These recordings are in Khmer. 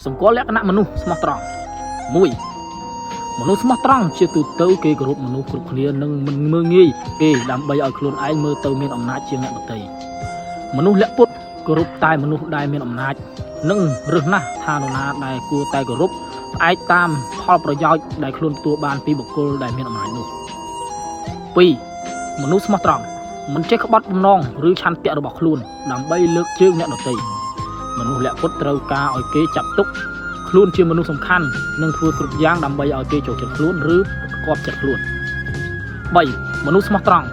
សម្គាល់លក្ខណៈមនុស្សស្មោះត្រង់ 1. មនុស្សស្មោះត្រង់ជាទូទៅគេគោរពមនុស្សគ្រប់គ្នានិងមិនមើលងាយគេដើម្បីឲ្យខ្លួនឯងមើលទៅមានអំណាចជាងអ្នកដទៃមនុស្សលាក់ពុតគោរពតែមនុស្សដែលមានអំណាចនិងរឹសណាស់ថានរណាដែលគួរតែគោរពផ្អែកតាមផលប្រយោជន៍ដែលខ្លួនទទួលបានពីបុគ្គលដែលមានអំណាចនោះ 2. មនុស្សស្មោះត្រង់មិនចេះក្បត់បំណងឬឆន្ទៈរបស់ខ្លួនដើម្បីលើកជើងអ្នកដទៃមនុស្សលាក់ពុតត្រូវការឲ្យគេចាប់ទុកខ្លួនជាមនុស្សសំខាន់និងធ្វើគ្រប់យ៉ាងដើម្បីឲ្យគេចូលចិត្តខ្លួនឬគាប់ចិត្តខ្លួន 3. មនុស្សស្មោះត្រង់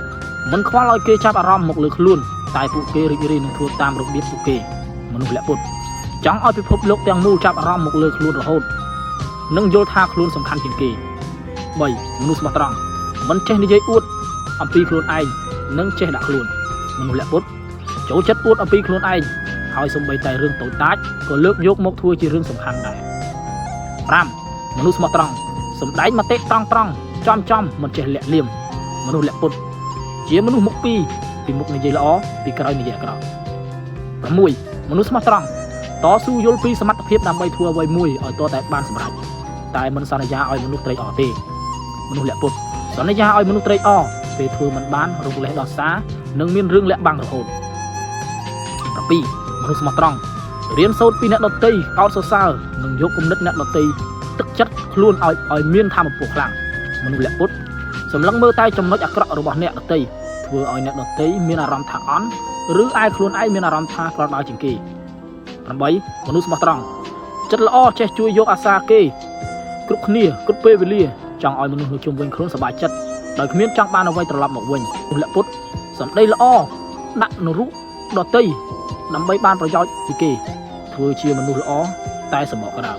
មិនខ្វល់ឲ្យគេចាប់អារម្មណ៍មកលើខ្លួនតែពួកគេរីករាយនឹងធ្វើតាមរបៀបពួកគេមនុស្សលាក់ពុតចង់ឲ្យពិភពលោកទាំងមូលចាប់អារម្មណ៍មកលើខ្លួនរហូតនិងយល់ថាខ្លួនសំខាន់ជាងគេ 3. មនុស្សស្មោះត្រង់មិនចេះនិយាយអួតអំពីខ្លួនឯងនិងចេះដាក់ខ្លួនមនុស្សលាក់ពុតចូលចិត្តអួតអំពីខ្លួនឯងហើយសូម្បីតែរឿងតូចតាចក៏លើកយកមកធ្វើជារឿងសំខាន់ដែរ 5. មនុស្សស្មោះត្រង់សម្ដែងមតិត្រង់ចំមិនចេះលាក់លៀមមនុស្សលាក់ពុតជាមនុស្សមុខពីមុខនិយាយល្អពីក្រោយនិយាយអាក្រក់ 6. មនុស្សស្មោះត្រង់តស៊ូយល់ពីសមត្ថភាពដើម្បីធ្វើអ្វីមួយឲ្យទាល់តែបានសម្រេចតែមិនសន្យាឲ្យមនុស្សត្រេកអរទេមនុស្សលាក់ពុតសន្យាឲ្យមនុស្សត្រេកអរពេលធ្វើមិនបានរំលេះដល់សារនិងមានរឿងលាក់បាំងរហូត 7. មនុស្សស្មោះត្រង់រៀនសូត្រពីអ្នកដទៃកោតសរសើរនិងយកគំនិតអ្នកដទៃទឹកចិត្តខ្លួនឲ្យមានថាមពលខ្លាំងមនុស្សលាក់ពុតសម្លឹងមើលតែចំណុចអាក្រក់របស់អ្នកដទៃធ្វើឲ្យអ្នកដទៃមានអារម្មណ៍ថាអន់ឬឯខ្លួនឯងមានអារម្មណ៍ថាក្រដើរជាងគេ 8. មនុស្សស្មោះត្រង់ចិត្តល្អចេះជួយយកអាសាគេគ្រប់គ្នាគ្រប់ពេលវេលាចង់ឲ្យមនុស្សនៅជុំវិញខ្លួនសប្បាយចិត្តដោយគ្មានចង់បានអ្វីត្រឡប់មកវិញមនុស្សលាក់ពុតសម្ដីល្អដាក់នរុដទៃដើម្បីបានប្រយោជន៍ពីគេធ្វើជាមនុស្សល្អតែសម្បកក្រៅ